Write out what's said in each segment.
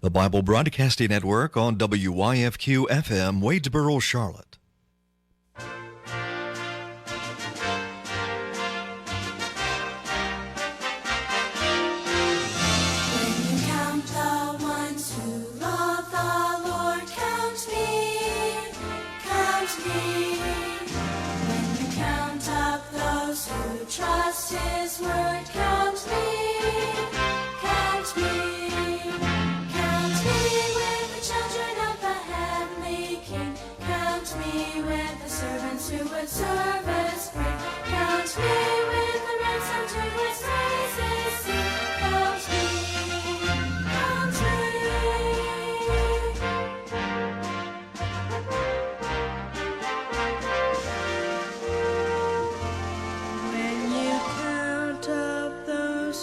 The Bible Broadcasting Network on WYFQ FM, Wadesboro, Charlotte. Trust His word, count me, count me, count me with the children of the heavenly King, count me with the servants who would service bring, count me with the ransom to His praises sing, count me, count me.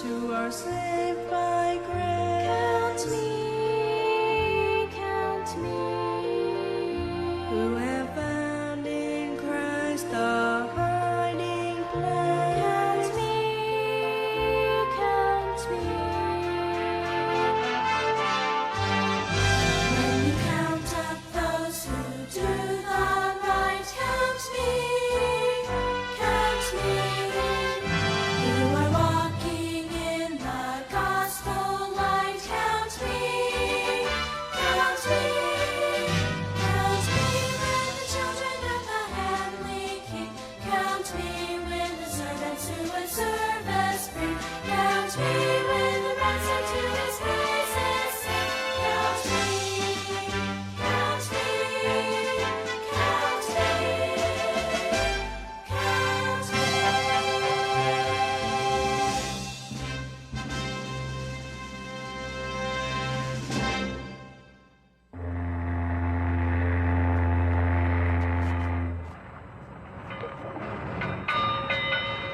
Who are saved by grace. Count me, who have found in Christ the hiding place. Count me. When you count up those who do the right, count me, count me. You are walking in the gospel light. Count me, count me, count me with the children of the heavenly King. Count me with the servants who would service bring. Count me with the ransom to His praises sing. Count me, count me, count me, count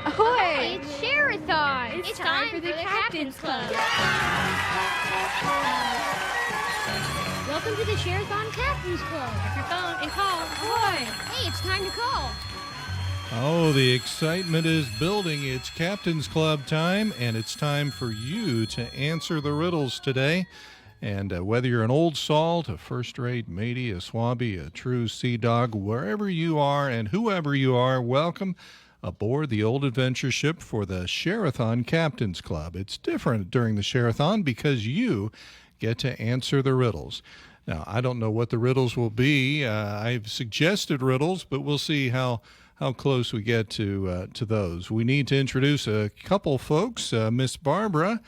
Ahoy! It's Shareathon! It's time for the Captain's Club! Welcome to the Shareathon Captain's Club. Pick your phone and call. Ahoy! Hey, it's time to call. Oh, the excitement is building. It's Captain's Club time, and it's time for you to answer the riddles today. And whether you're an old salt, a first-rate matey, a swabby, a true sea dog, wherever you are and whoever you are, welcome aboard the Old Adventure Ship for the Shareathon Captain's Club. It's different during the Shareathon because you get to answer the riddles. Now, I don't know what the riddles will be. I've suggested riddles, but we'll see how close we get to those. We need to introduce a couple folks. Miss Barbara,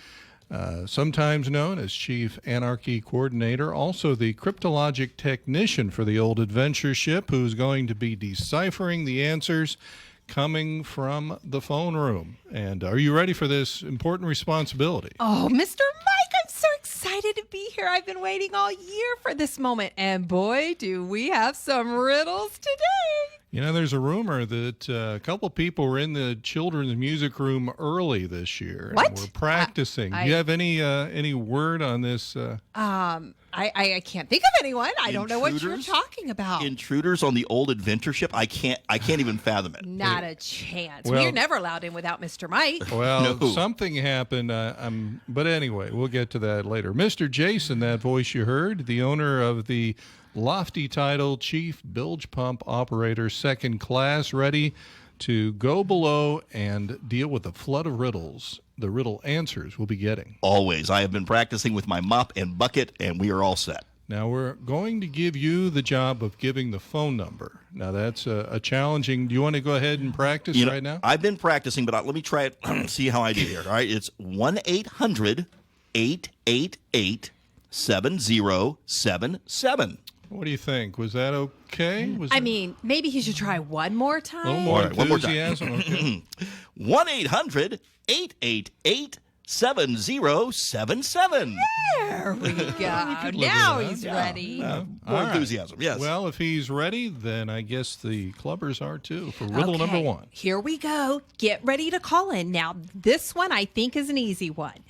sometimes known as Chief Anarchy Coordinator, also the cryptologic technician for the Old Adventure Ship, who's going to be deciphering the answers coming from the phone room. And are you ready for this important responsibility? Oh, Mr. Mike, I'm so excited to be here. I've been waiting all year for this moment. And boy, do we have some riddles today. You know, there's a rumor that a couple people were in the children's music room early this year. What? And were practicing. Do you have any word on this? I can't think of anyone. I don't know what you're talking about. Intruders on the Old Adventure Ship? I can't even fathom it. Not a chance. Well, We're never allowed in without Mr. Mike. Well, No. something happened. But anyway, we'll get to that later. Mr. Jason, that voice you heard, the owner of the lofty title Chief Bilge Pump Operator Second Class, ready to go below and deal with the flood of riddles, the riddle answers we'll be getting. Always. I have been practicing with my mop and bucket, and we are all set. Now, we're going to give you the job of giving the phone number. Now, that's a challenging. Do you want to go ahead and practice right now? I've been practicing, but let me try it and see how I do here. All right, it's 1-800-888-7077. What do you think? Was that okay? I mean, maybe he should try one more time. A little more All right, one more time. enthusiasm. Okay. 1-800-888-7077. There we go. live with Now that. he's ready. More All right. enthusiasm, yes. Well, if he's ready, then I guess the clubbers are too for riddle number one. Here we go. Get ready to call in. Now, this one I think is an easy one.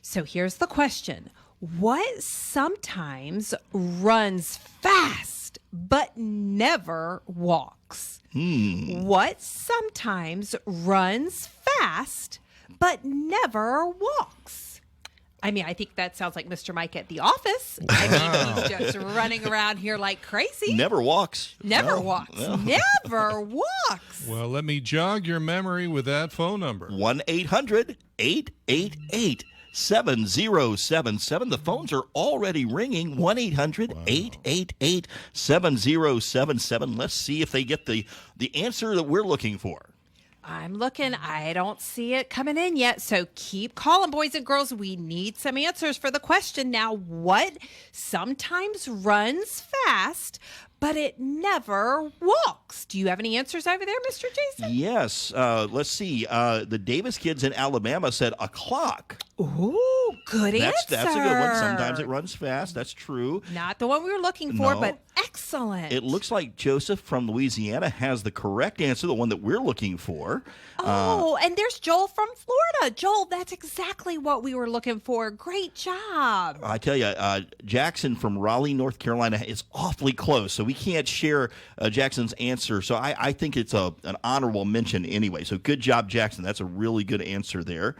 So here's the question. What sometimes runs fast but never walks? What sometimes runs fast but never walks? I mean, I think that sounds like Mr. Mike at the office. I mean, he's just running around here like crazy. Never walks. Never No, walks. no. Never walks. Well, let me jog your memory with that phone number. 1-800-888-7077. The phones are already ringing. 1-800-888-7077. Let's see if they get the answer that we're looking for. I'm looking. I don't see it coming in yet. So keep calling, boys and girls. We need some answers for the question. Now, what sometimes runs fast, but it never walks? Do you have any answers over there, Mr. Jason? Yes. Let's see. The Davis kids in Alabama said a clock. Ooh, good answer. That's a good one. Sometimes it runs fast. That's true. Not the one we were looking for, No. but excellent. It looks like Joseph from Louisiana has the correct answer, the one that we're looking for. Oh, and there's Joel from Florida. Joel, that's exactly what we were looking for. Great job. I tell you, Jackson from Raleigh, North Carolina is awfully close, so we can't share Jackson's answer. So I think it's an honorable mention anyway. So good job, Jackson. That's a really good answer there.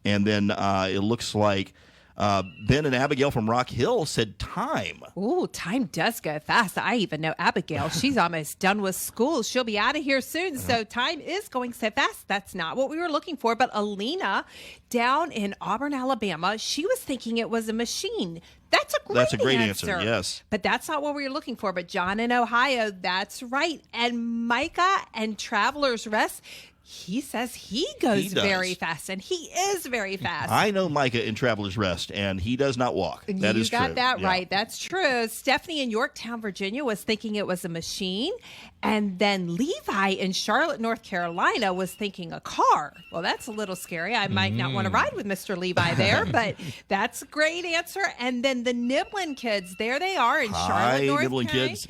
And then it looks like Ben and Abigail from Rock Hill said time. Ooh, time does go fast. I even know Abigail. She's almost done with school. She'll be out of here soon. So time is going so fast. That's not what we were looking for. But Alina down in Auburn, Alabama, she was thinking it was a machine. That's a great answer, yes. But that's not what we were looking for. But John in Ohio, that's right. And Micah and Traveler's Rest, he says he goes very fast, and he is very fast. I know Micah in Traveler's Rest, and he does not walk. That is true. You got that Yeah. right. That's true. Stephanie in Yorktown, Virginia was thinking it was a machine. And then Levi in Charlotte, North Carolina was thinking a car. Well, that's a little scary. I might not want to ride with Mr. Levi there, but that's a great answer. And then the Niblin kids, there they are in Charlotte, North Niblin Carolina. kids.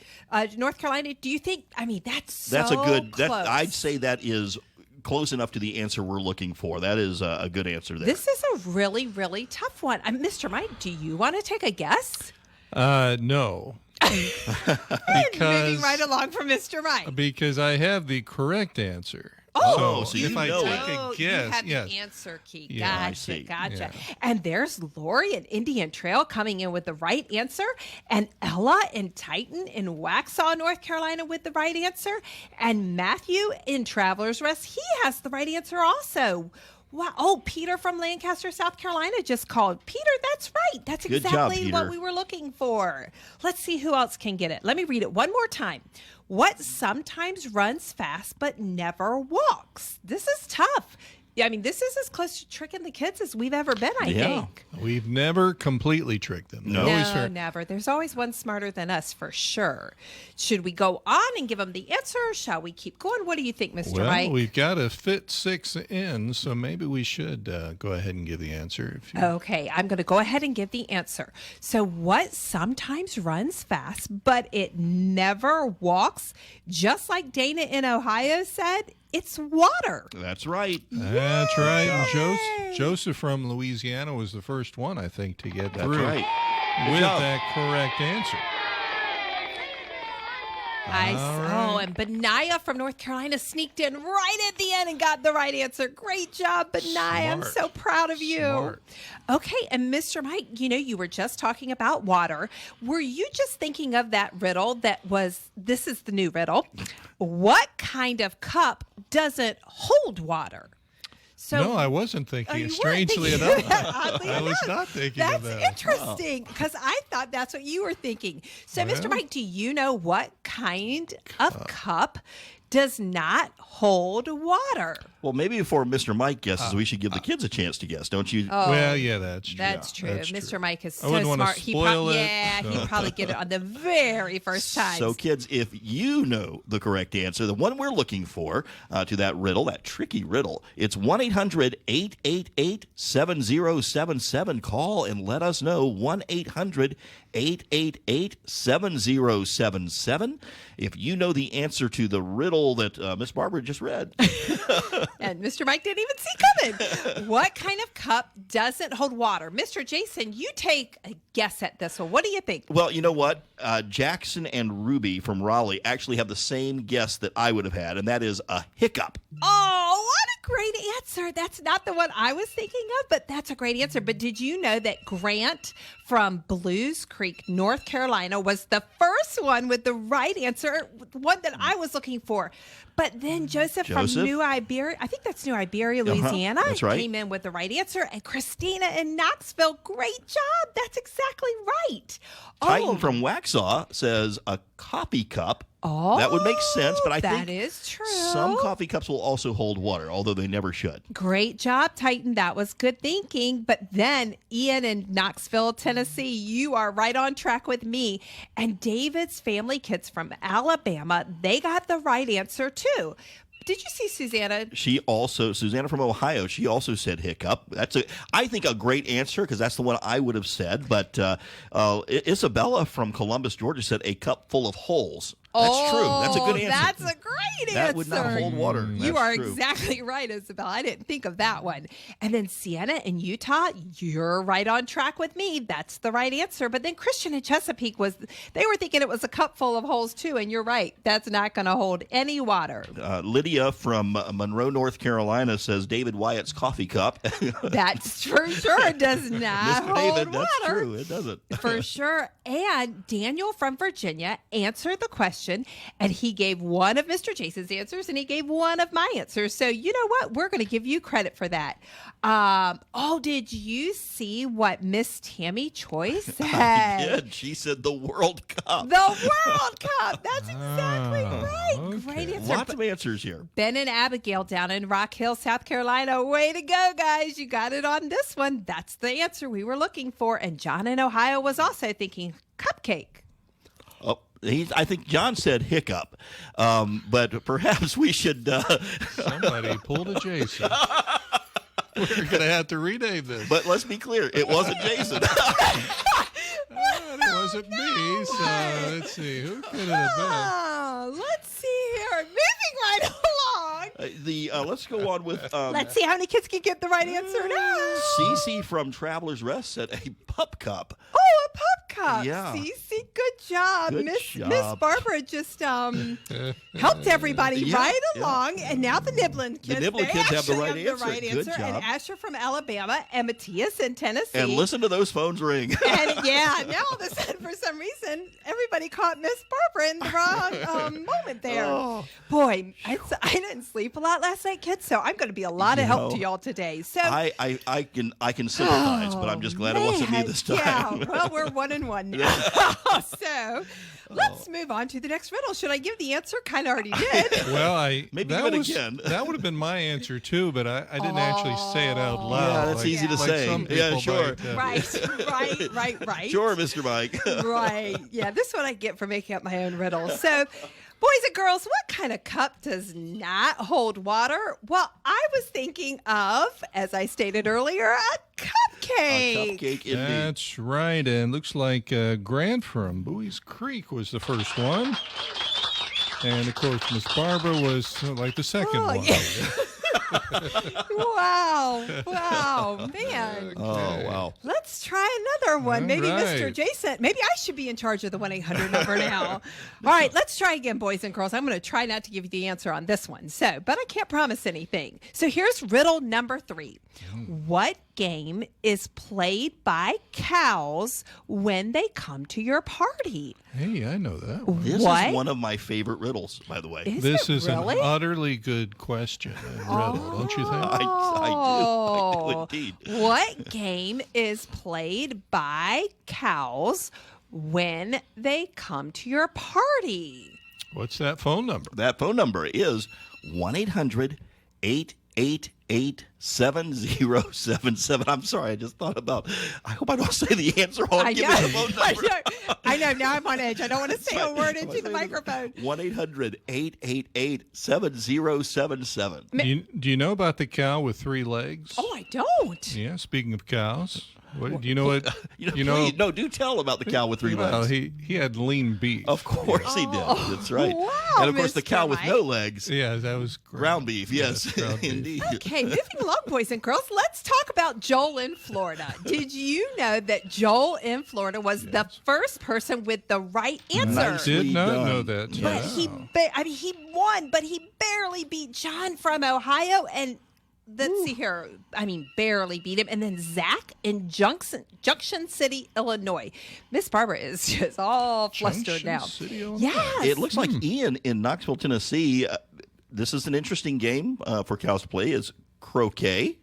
North Carolina. Do you think, I mean, that's a good, close. I'd say that is close enough to the answer we're looking for. That is a good answer there. This is a really, really tough one. Mr. Mike, do you want to take a guess? No. Moving right along from Mr. Mike. Because I have the correct answer. so you if I know take it. a You guess, have yes. the answer key. Yeah, I Gotcha, see. gotcha. Yeah. And there's Lori in Indian Trail coming in with the right answer, and Ella in Titan in Waxhaw, North Carolina with the right answer, and Matthew in Traveler's Rest, he has the right answer also. Wow. Oh, Peter from Lancaster, South Carolina just called. Peter, that's right. That's Good job, exactly Peter. what we were looking for. Let's see who else can get it. Let me read it one more time. What sometimes runs fast but never walks? This is tough. Yeah, I mean, this is as close to tricking the kids as we've ever been, I think. We've never completely tricked them. No. Always No, fair. never. There's always one smarter than us, for sure. Should we go on and give them the answer? Or shall we keep going? What do you think, Mr. Well, Mike? we've got to fit 6 in, so maybe we should go ahead and give the answer. If you... Okay, I'm going to go ahead and give the answer. So, what sometimes runs fast, but it never walks, just like Dana in Ohio said, it's water. That's right. That's right. And Joseph from Louisiana was the first one, I think, to get That's through right. with job. that correct answer. And Benaiah from North Carolina sneaked in right at the end and got the right answer. Great job, Benaiah. I'm Smart. so proud of you. Smart. Okay, and Mr. Mike, you were just talking about water. Were you just thinking of that riddle this is the new riddle. What kind of cup doesn't hold water? So, No, I wasn't thinking you it. weren't Strangely thinking enough, of that, oddly I was enough. not thinking That's of that. interesting because I thought that's what you were thinking. So, Mr. Well. Mike, do you know what kind of cup does not hold water? Well, maybe before Mr. Mike guesses, we should give the kids a chance to guess, don't you? Oh, Well, yeah, that's true. that's true. That's Mr. true. Mike is I so wouldn't wanna smart. spoil it, He'd so. probably get it on the very first time. So, kids, if you know the correct answer, the one we're looking for to that riddle, that tricky riddle, it's 1-800-888-7077. Call and let us know. 1-800-888-7077. If you know the answer to the riddle that Miss Barbara just read. And Mr. Mike didn't even see coming. What kind of cup doesn't hold water? Mr. Jason, you take a guess at this one. What do you think? Well, you know what? Jackson and Ruby from Raleigh actually have the same guess that I would have had, and that is a hiccup. Oh, what a great answer. That's not the one I was thinking of, but that's a great answer. But did you know that Grant from Blues Creek, North Carolina, was the first one with the right answer, one that I was looking for? But then Joseph from New Iberia, I think that's New Iberia, Louisiana, that's right. came in with the right answer. And Christina in Knoxville, great job. That's exactly right. Titan from Waxhaw says a coffee cup. Oh, that would make sense, but I think that is true. some coffee cups will also hold water, although they never should. Great job, Titan. That was good thinking. But then Ian in Knoxville, Tennessee, you are right on track with me. And David's family kids from Alabama, they got the right answer too. Did you see Susanna? Susanna from Ohio, she also said hiccup. I think a great answer because that's the one I would have said. But Isabella from Columbus, Georgia said a cup full of holes. That's true. That's a good answer. That's a great answer. That would not hold water. You are true. exactly right, Isabel. I didn't think of that one. And then Sienna in Utah, you're right on track with me. That's the right answer. But then Christian in Chesapeake they were thinking it was a cup full of holes too. And you're right. That's not going to hold any water. Lydia from Monroe, North Carolina says David Wyatt's coffee cup. That's for sure. It does not Mr. hold David, water. that's true. It doesn't. For sure. And Daniel from Virginia answered the question, and he gave one of Mr. Jason's answers, and he gave one of my answers. So you know what? We're going to give you credit for that. Did you see what Miss Tammy Choi said? I did. She said the World Cup. The World Cup. That's exactly right. Okay. Great answer. Lots of answers here. Ben and Abigail down in Rock Hill, South Carolina. Way to go, guys. You got it on this one. That's the answer we were looking for. And John in Ohio was also thinking cupcake. Oh, I think John said hiccup, but perhaps we should. Somebody pulled a Jason. We're going to have to rename this. But let's be clear, it wasn't Jason. It wasn't me, so let's see. Who could it have been? Oh, let's see here. Moving right along. Let's go on with. Let's see how many kids can get the right answer now. Cece from Traveler's Rest said a pup cup. Oh, a pup cup. Yeah. Cece, good job. Good Miss job. Barbara just helped everybody right along. And now the Niblin kids. The Niblin kids have the right answer. Good job. And Asher from Alabama and Matthias in Tennessee. And listen to those phones ring. And now all of a sudden, for some reason, everybody caught Miss Barbara in the wrong moment there. Oh. Boy, I didn't sleep a lot last night, kids, so I'm going to be a lot of help to y'all today. So I can sympathize, but I'm just glad it wasn't me this time. Yeah, well, we're 1-1 now. So let's move on to the next riddle. Should I give the answer? Kind of already did. Well, Maybe that do it was, again. That would have been my answer too, but I didn't actually say it out loud. Yeah, that's easy to say. Some Yeah, people sure. Right. Sure, Mr. Mike. Right. Yeah, this is what I get for making up my own riddles. So, boys and girls, what kind of cup does not hold water? Well, I was thinking of, as I stated earlier, a cupcake. A cupcake, indeed. That's right. And looks like Grant from Bowie's Creek was the first one. And, of course, Miss Barbara was like the second one. Yeah. Wow, man. Oh, wow. Let's try another one. All Maybe right. Mr. Jason. Maybe I should be in charge of the 1-800 number now. All right, let's try again, boys and girls. I'm going to try not to give you the answer on this one. But I can't promise anything. So here's riddle number 3. What game is played by cows when they come to your party? Hey, I know that one. This What? is one of my favorite riddles, by the way. This it is really? an utterly good question and riddle, don't you think? I do indeed. What game is played by cows when they come to your party? What's that phone number? That phone number is 1-800-888-7077. I'm sorry, I just thought about. I hope I don't say the answer wrong. Give me the phone number. I know. Now I'm on edge. I don't want to say a word into the microphone. 1-800-888-7077. Do you know about the cow with 3 legs? Oh, I don't. Yeah, speaking of cows. What, do you know what? Please, no, do tell about the cow with 3 Well, legs. he had lean beef. Of course he did. That's right. wow, And of course, the Mr. cow with Mike. no legs. Yeah, that was Ground beef, yes, ground beef. indeed. Okay, moving along, boys and girls. Let's talk about Joel in Florida. Did you know that Joel in Florida was the first person with the right answer? Nice. Did not done. know that. But he won, but he barely beat John from Ohio, and let's see here. I mean, barely beat him. And then Zach in Junction City, Illinois. Miss Barbara is just all flustered Junction now. City, Illinois? Yes. It looks like Ian in Knoxville, Tennessee. This is an interesting game for cows to play. Is croquet.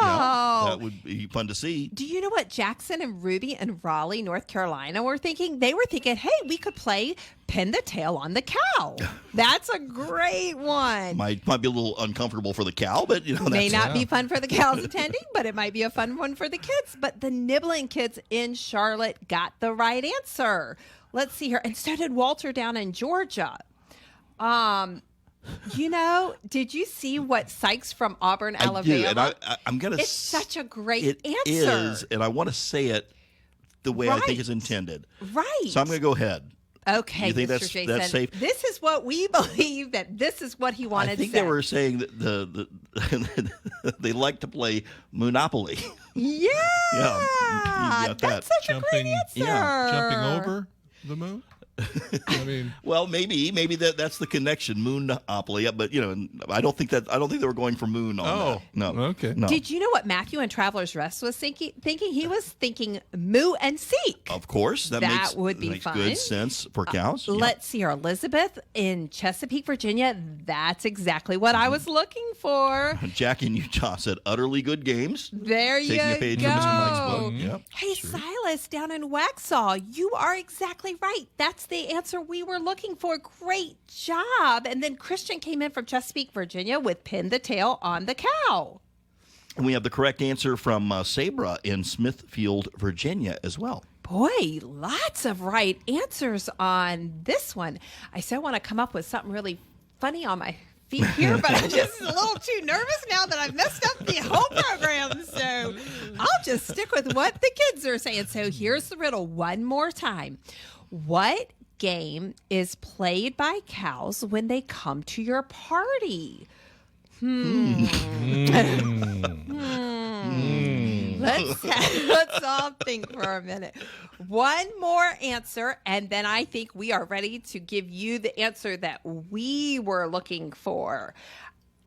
Oh. That would be fun to see. Do you know what Jackson and Ruby and Raleigh, North Carolina were thinking? They were thinking, hey, we could play Pin the Tail on the Cow. That's a great one. Might be a little uncomfortable for the cow, but May that's not be fun for the cows attending, but it might be a fun one for the kids. But the nibbling kids in Charlotte got the right answer. Let's see here. And so did Walter down in Georgia. Did you see what Sykes from Auburn, Alabama? I do, and I'm gonna. It's such a great It answer. is, and I want to say it the way I think Right. it's intended. Right. So I'm going to go ahead. Okay, You think Mr. that's Jason. safe? This is what we believe that this is what he wanted I think said. they were saying that the they like to play Monopoly. Yeah. You got That's that. such a great answer. Jumping over the moon. I mean, Well, maybe that's the connection, Monopoly. But I don't think they were going for moon on Oh, that. No. okay. No. Did you know what Matthew in Traveler's Rest was thinking? He was thinking moo and seek. Of course, that would be makes fun. good sense for cows. Yeah. Let's see here. Elizabeth in Chesapeake, Virginia. That's exactly what I was looking for. Jack in Utah said utterly good games. There you Taking a page go. from Mr. Mike's book. Yep. Hey, Silas down in Waxhaw, you are exactly right. That's the answer we were looking for. Great job. And then Christian came in from Chesapeake, Virginia with Pin the Tail on the Cow. And we have the correct answer from Sabra in Smithfield, Virginia as well. Boy, lots of right answers on this one. I so want to come up with something really funny on my feet here, but I'm just a little too nervous now that I've messed up the whole program. So I'll just stick with what the kids are saying. So here's the riddle one more time. What game is played by cows when they come to your party? Let's all think for a minute. One more answer, and then I think we are ready to give you the answer that we were looking for.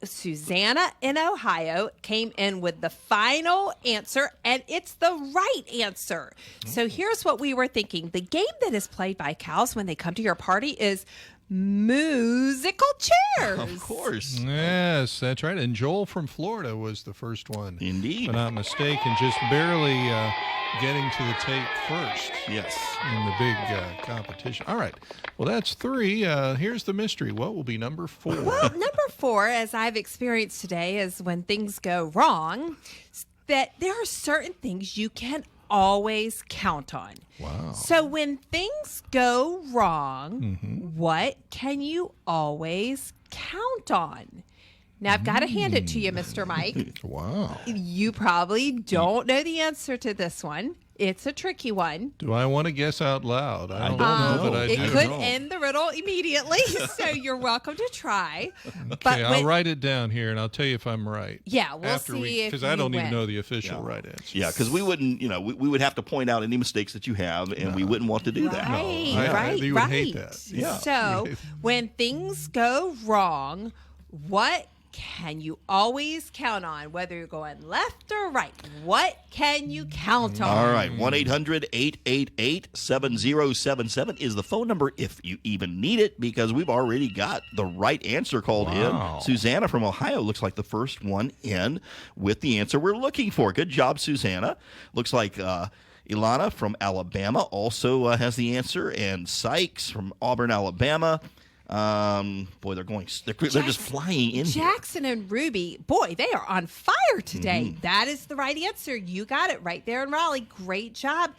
Susanna in Ohio came in with the final answer, and it's the right answer. So here's what we were thinking. The game that is played by cows when they come to your party is musical chairs. Of course. yes, that's right. And Joel from Florida was the first one. Indeed. If I'm not mistaken, just barely getting to the tape first Yes. in the big competition. All right. Well, that's 3. Here's the mystery. What will be number 4? Well, number 4, as I've experienced today, is when things go wrong, that there are certain things you can always count on. Wow. So when things go wrong, what can you always count on? Now, I've got to hand it to you, Mr. Mike. Wow. You probably don't know the answer to this one. It's a tricky one. Do I want to guess out loud? I don't don't know, know. but I It do. could end the riddle immediately, so you're welcome to try. Okay, I'll when- write it down here, and I'll tell you if I'm right. Yeah, we'll after see if because I you don't win. even know the official right answer. Yeah, because we wouldn't, we would have to point out any mistakes that you have, and we wouldn't want to do that. Right, right, you would right. hate that. Yeah. So when things go wrong, what can you always count on? Whether you're going left or right, what can you count on? All right, 1-800-888-7077 is the phone number if you even need it, because we've already got the right answer called Wow. in. Susanna from Ohio looks like the first one in with the answer we're looking for. Good job, Susanna. Looks like Ilana from Alabama also has the answer, and Sykes from Auburn, Alabama. Boy, they're just flying in here. Jackson and Ruby, boy, they are on fire today. That is the right answer. You got it right there in Raleigh. Great job.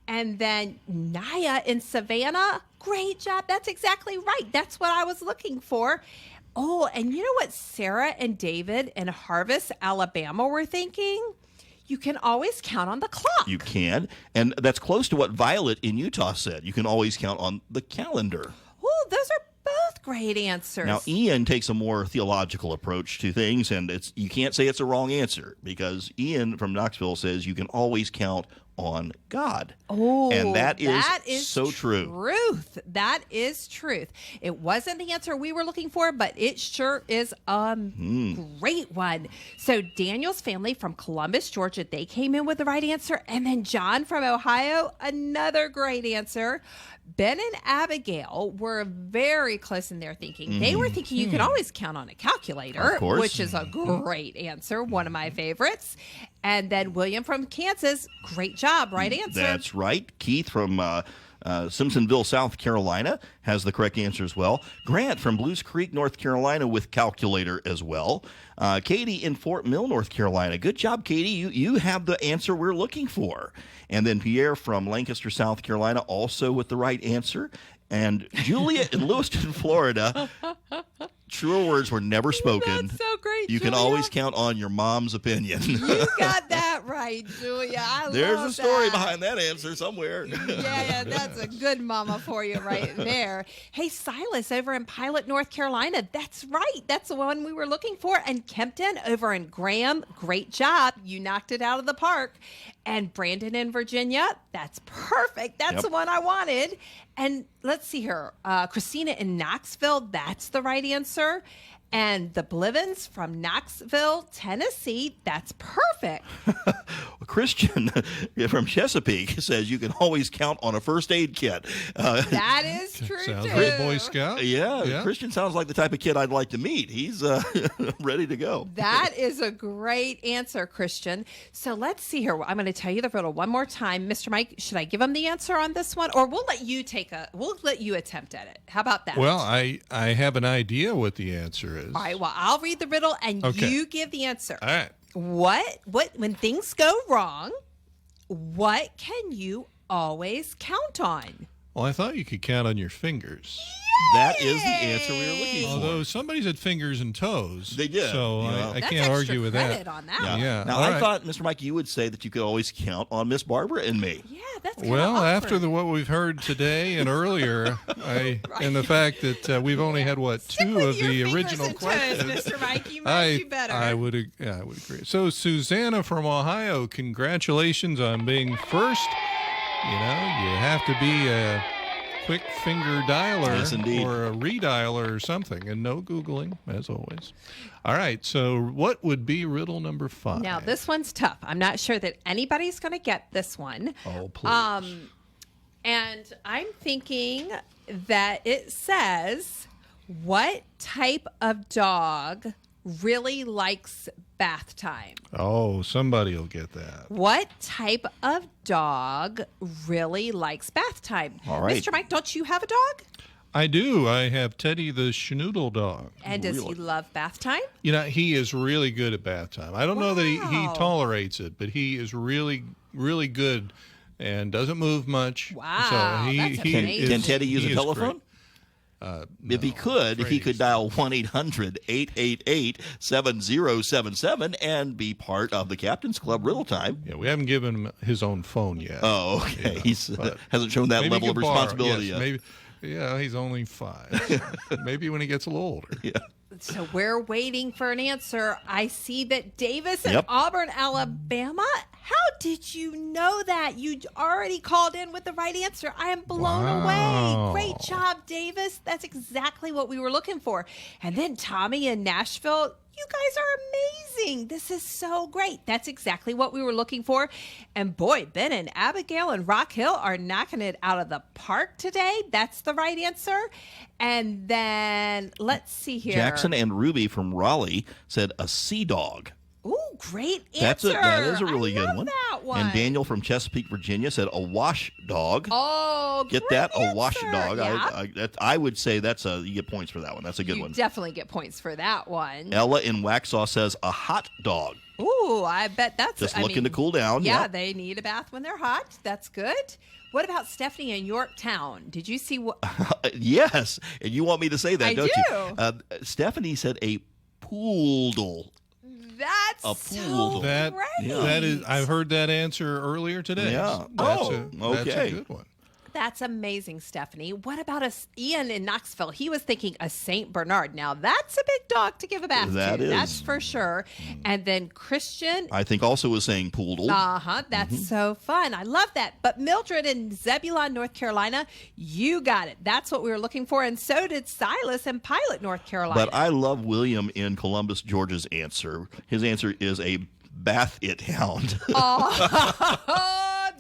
And then Naya in Savannah, great job. That's exactly right. That's what I was looking for. Oh, and you know what Sarah and David in Harvest, Alabama were thinking? You can always count on the clock. You can, and that's close to what Violet in Utah said. You can always count on the calendar. Oh, those are both great answers. Now, Ian takes a more theological approach to things, and you can't say it's a wrong answer, because Ian from Knoxville says you can always count on God. Oh, and that is so true. Truth. That is truth. It wasn't the answer we were looking for, but it sure is a great one. So Daniel's family from Columbus, Georgia, they came in with the right answer. And then John from Ohio, another great answer. Ben and Abigail were very close in their thinking. They were thinking you can always count on a calculator, Of course. which is a great answer, one of my favorites. And then William from Kansas, great job, right answer. That's right. Keith from Simpsonville, South Carolina, has the correct answer as well. Grant from Blues Creek, North Carolina, with calculator as well. Katie in Fort Mill, North Carolina. Good job, Katie. You have the answer we're looking for. And then Pierre from Lancaster, South Carolina, also with the right answer. And Julia in Lewiston, Florida. Truer words were never spoken. That's so great, You can Julia. always count on your mom's opinion. You got that right, Julia. There's love a story that. behind that answer somewhere. Yeah, that's a good mama for you right there. Hey, Silas over in Pilot, North Carolina. That's right. That's the one we were looking for. And Kempton over in Graham. Great job. You knocked it out of the park. And Brandon in Virginia. That's perfect. That's Yep. the one I wanted. And let's see here. Christina in Knoxville. That's the right answer. And the Blivens from Knoxville, Tennessee. That's perfect. Christian from Chesapeake says you can always count on a first aid kit. That is true, Sounds too. like a Boy Scout. Yeah, Christian sounds like the type of kid I'd like to meet. He's ready to go. That is a great answer, Christian. So let's see here. I'm going to tell you the riddle one more time. Mr. Mike, should I give him the answer on this one? Or we'll let you attempt at it. How about that? Well, I have an idea what the answer is. All right, well, I'll read the riddle and Okay. you give the answer. All right. What, when things go wrong, what can you always count on? Well, I thought you could count on your fingers. That is the answer we were looking for. Although somebody said fingers and toes. They did. So Yeah. I That's can't extra argue with credit that. on that Yeah. one. Yeah. Now, all I right. thought, Mr. Mike, you would say that you could always count on Miss Barbara and me. Yeah, that's kind Well, of after what we've heard today and earlier, and the fact that we've only had Stick two with of your the fingers original and toes, questions. Mr. Mike. You might do better. I would agree. So, Susanna from Ohio, congratulations on being first. You have to be a quick finger dialer Yes, indeed. or a redialer or something, and no Googling, as always. All right, so what would be riddle number 5? Now, this one's tough. I'm not sure that anybody's going to get this one. Oh, please. And I'm thinking that it says, what type of dog really likes bath time? Oh, somebody will get that. What type of dog really likes bath time? All right. Mr. Mike, don't you have a dog? I do. I have Teddy the Schnoodle dog. And does he love bath time? He is really good at bath time. I don't know that he Wow. tolerates it, but he is really, really good and doesn't move much. Wow, So that's Can amazing. Teddy use he a is telephone? If he could, he could dial 1-800-888-7077 and be part of the Captain's Club Riddle Time. Yeah, we haven't given him his own phone yet. Oh, okay. Yeah, He's but hasn't shown that Maybe level he of can borrow. responsibility Yes, yet. maybe. Yeah, he's only 5. Maybe when he gets a little older. Yeah. So we're waiting for an answer. I see that Davis in Yep. Auburn, Alabama. How did you know that? You already called in with the right answer. I am blown Wow. away. Great job, Davis. That's exactly what we were looking for. And then Tommy in Nashville. You guys are amazing. This is so great. That's exactly what we were looking for. And boy, Ben and Abigail and Rock Hill are knocking it out of the park today. That's the right answer. And then let's see here. Jackson and Ruby from Raleigh said a sea dog. Ooh, great answer. That is a really I good love one. That one. And Daniel from Chesapeake, Virginia said a wash dog. Oh, Get great that? A wash answer. dog. Yeah. I would say you get points for that one. That's a good you one. definitely get points for that one. Ella in Waxhaw says a hot dog. Ooh, I bet that's Just I looking mean, to cool down. Yeah, Yeah. they need a bath when they're hot. That's good. What about Stephanie in Yorktown? Did you see what? Yes. And you want me to say that, I don't do. you? Stephanie said a poodle. That's A so poodle. great. That is. I've heard that answer earlier today. Yeah. That's Oh, That's okay. a good one. That's amazing, Stephanie. What about Ian in Knoxville? He was thinking a St. Bernard. Now, that's a big dog to give a bath That to. is. That's for sure. And then Christian. I think also was saying poodle. Uh-huh. That's so fun. I love that. But Mildred in Zebulon, North Carolina, you got it. That's what we were looking for. And so did Silas in Pilot, North Carolina. But I love William in Columbus, Georgia's answer. His answer is a bath it hound.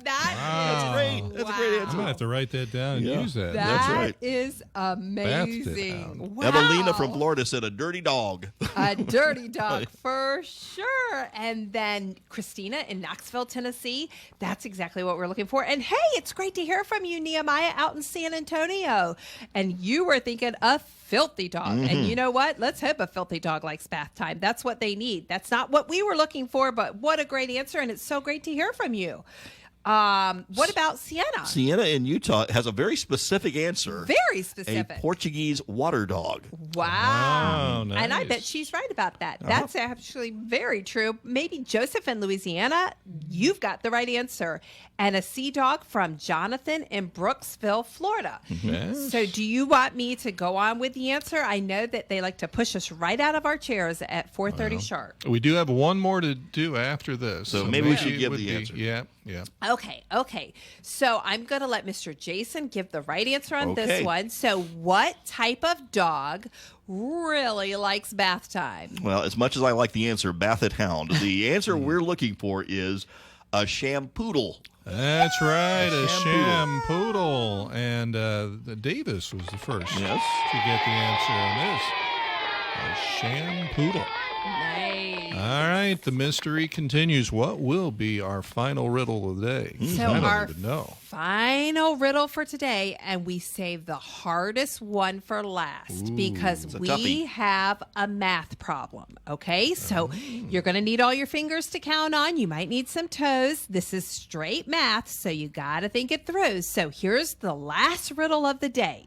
That's great. That's a great I'm answer. gonna have to write that down and use that. That's right. That is amazing. Wow. Evelina from Florida said a dirty dog. A dirty dog for sure. And then Christina in Knoxville, Tennessee. That's exactly what we're looking for. And hey, it's great to hear from you, Nehemiah, out in San Antonio. And you were thinking a filthy dog. And you know what? Let's hope a filthy dog likes bath time. That's what they need. That's not what we were looking for, but what a great answer. And it's so great to hear from you. What about Sienna? Sienna in Utah has a very specific answer. Very A specific. Portuguese water dog. Wow. Oh, And I nice. bet she's right about that. That's actually very true. Maybe Joseph in Louisiana, you've got the right answer. And a sea dog from Jonathan in Brooksville, Florida. Yes. So do you want me to go on with the answer? I know that they like to push us right out of our chairs at 4:30 sharp. We do have one more to do after this. So maybe we should it give would the be- answer. Yeah, yeah. Okay. So I'm going to let Mr. Jason give the right answer on Okay. this one. So what type of dog really likes bath time? Well, as much as I like the answer, bath it hound, the answer we're looking for is a shampoodle. That's right, a Shampoodle. shampoodle. And Davis was the first Yes. to get the answer on this. A shampoodle. Nice. All right, the mystery continues. What will be our final riddle of the day? So I don't our even know. final riddle for today, and we save the hardest one for last because It's a we toughie. have a math problem. Okay, so you're going to need all your fingers to count on. You might need some toes. This is straight math, so you got to think it through. So here's the last riddle of the day.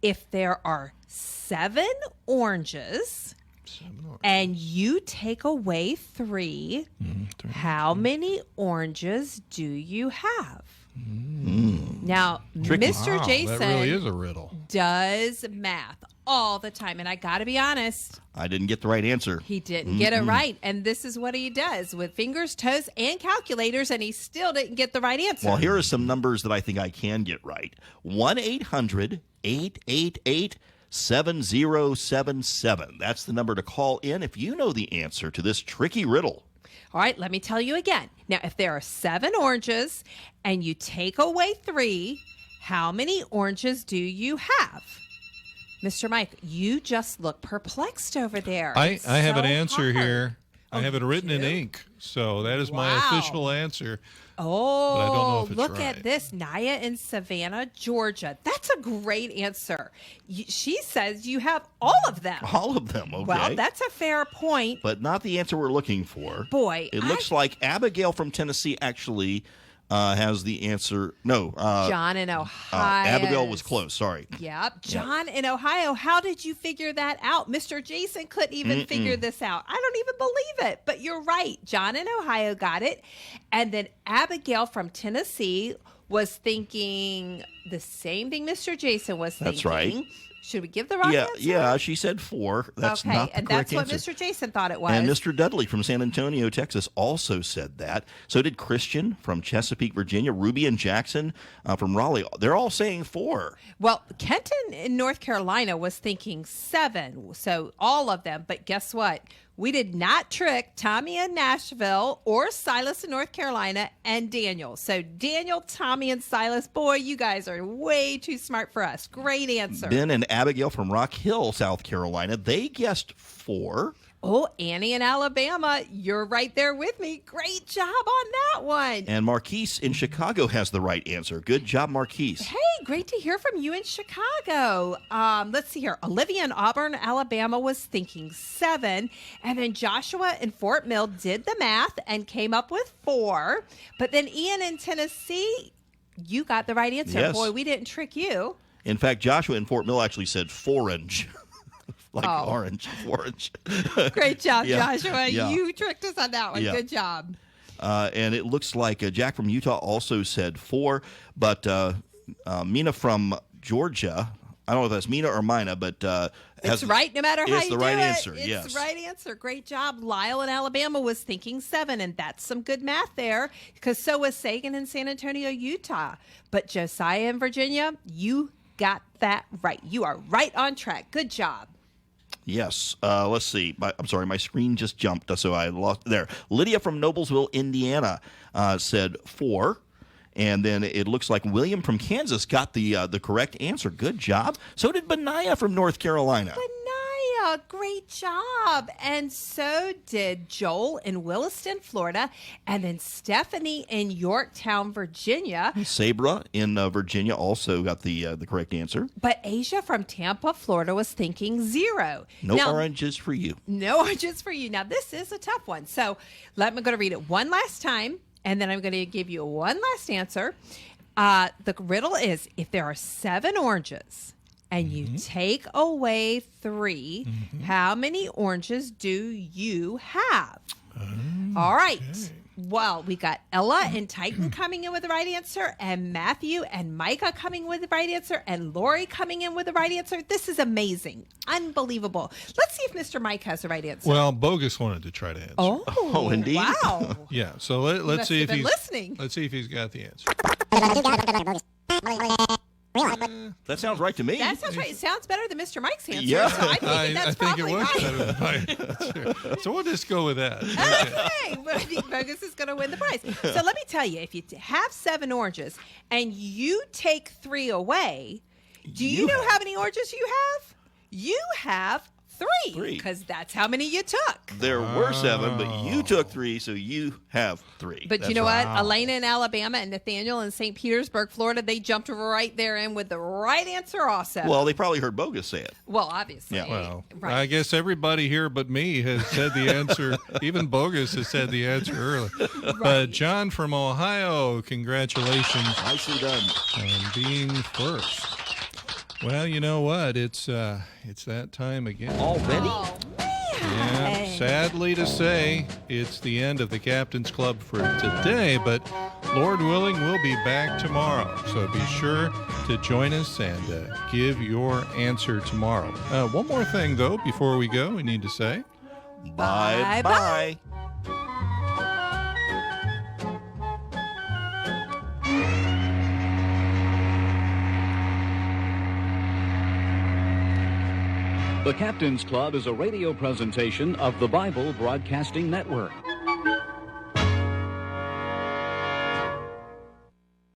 If there are 7 oranges and you take away 3, how many oranges do you have? Now, Tricky. Mr. Wow, Jason that really is a riddle. does math all the time. And I got to be honest, I didn't get the right answer. he didn't get it right. And this is what he does with fingers, toes, and calculators, and he still didn't get the right answer. Well, here are some numbers that I think I can get right. 1-800-888-7077. That's the number to call in if you know the answer to this tricky riddle. All right, let me tell you again. Now, if there are 7 oranges and you take away 3, how many oranges do you have? Mr. Mike, you just look perplexed over there. I It's have an so answer hard. here. I Oh, have it you written in do? ink. So that is my Wow. official answer. Oh, I don't know if it's look right. at this. Naya in Savannah, Georgia. That's a great answer. She says you have all of them. All of them, okay. Well, that's a fair point. but not the answer we're looking for. Boy, It looks like Abigail from Tennessee actually has the answer. No. John in Ohio. Abigail was close. Sorry. Yep. John in Ohio. How did you figure that out? Mr. Jason couldn't even figure this out. I don't even believe it. But you're right. John in Ohio got it. And then Abigail from Tennessee was thinking the same thing Mr. Jason was thinking. That's right. Should we give the wrong answer? Yeah, she said 4. That's okay, not the and correct that's what answer. Mr. Jason thought it was. And Mr. Dudley from San Antonio, Texas, also said that. So did Christian from Chesapeake, Virginia, Ruby and Jackson from Raleigh. They're all saying 4. Well, Kenton in North Carolina was thinking 7, so all of them. But guess what? We did not trick Tommy in Nashville or Silas in North Carolina and Daniel. So Daniel, Tommy, and Silas, boy, you guys are way too smart for us. Great answer. Ben and Abigail from Rock Hill, South Carolina, they guessed 4. Oh, Annie in Alabama, you're right there with me. Great job on that one. And Marquise in Chicago has the right answer. Good job, Marquise. Hey, great to hear from you in Chicago. Let's see here. Olivia in Auburn, Alabama was thinking 7. And then Joshua in Fort Mill did the math and came up with 4. But then Ian in Tennessee, you got the right answer. Yes. Boy, we didn't trick you. In fact, Joshua in Fort Mill actually said forange. Like Oh. orange, orange. Great job, Yeah, Joshua. yeah. You tricked us on that one. Yeah. Good job. And it looks like Jack from Utah also said 4, but Mina from Georgia. I don't know if that's Mina or Mina, but It's right no matter how it's you the do right it. answer, It's yes. the right answer. Great job. Lyle in Alabama was thinking 7, and that's some good math there, because so was Sagan in San Antonio, Utah. But Josiah in Virginia, you got that right. You are right on track. Good job. Yes. Let's see. I'm sorry, my screen just jumped, so I lost there. Lydia from Noblesville, Indiana, said 4. And then it looks like William from Kansas got the correct answer. Good job. So did Benaiah from North Carolina. Benaiah, great job. And so did Joel in Williston, Florida, and then Stephanie in Yorktown, Virginia. Sabra in Virginia also got the correct answer. But Asia from Tampa, Florida was thinking 0. No Now, oranges for you. No oranges for you. Now, this is a tough one. So I'm going to read it one last time, and then I'm going to give you one last answer. The riddle is, if there are 7 oranges and you take away 3, how many oranges do you have? All right. Okay. Well, we got Ella and Titan coming in with the right answer, and Matthew and Micah coming with the right answer, and Lori coming in with the right answer. This is amazing. Unbelievable. Let's see if Mr. Mike has the right answer. Well, Bogus wanted to try to answer. Oh, indeed? Wow. Yeah, so let's must see have if been he's listening. Let's see if he's got the answer. That sounds right to me. That sounds right. It sounds better than Mr. Mike's answer. Yeah. So I think that's think it probably was right. better than mine. Sure. So we'll just go with that. Okay, well, I think Bogus is going to win the prize. So let me tell you, if you have 7 oranges and you take 3 away, do you know how many oranges you have? You have 3, because that's how many you took. There were 7, but you took 3, so you have 3. But That's you know right. what? Elena in Alabama and Nathaniel in St. Petersburg, Florida, they jumped right there in with the right answer also. Well, they probably heard Bogus say it. Well, obviously. Yeah. Well, Right. I guess everybody here but me has said the answer. Even Bogus has said the answer early. But John from Ohio, congratulations Nicely done. on being first. Well, you know what? It's that time again. Already? Oh, Yeah, man. sadly to say, it's the end of the Captain's Club for today, but Lord willing, we'll be back tomorrow. So be sure to join us and give your answer tomorrow. One more thing, though, before we go, we need to say. Bye-bye. The Captain's Club is a radio presentation of the Bible Broadcasting Network.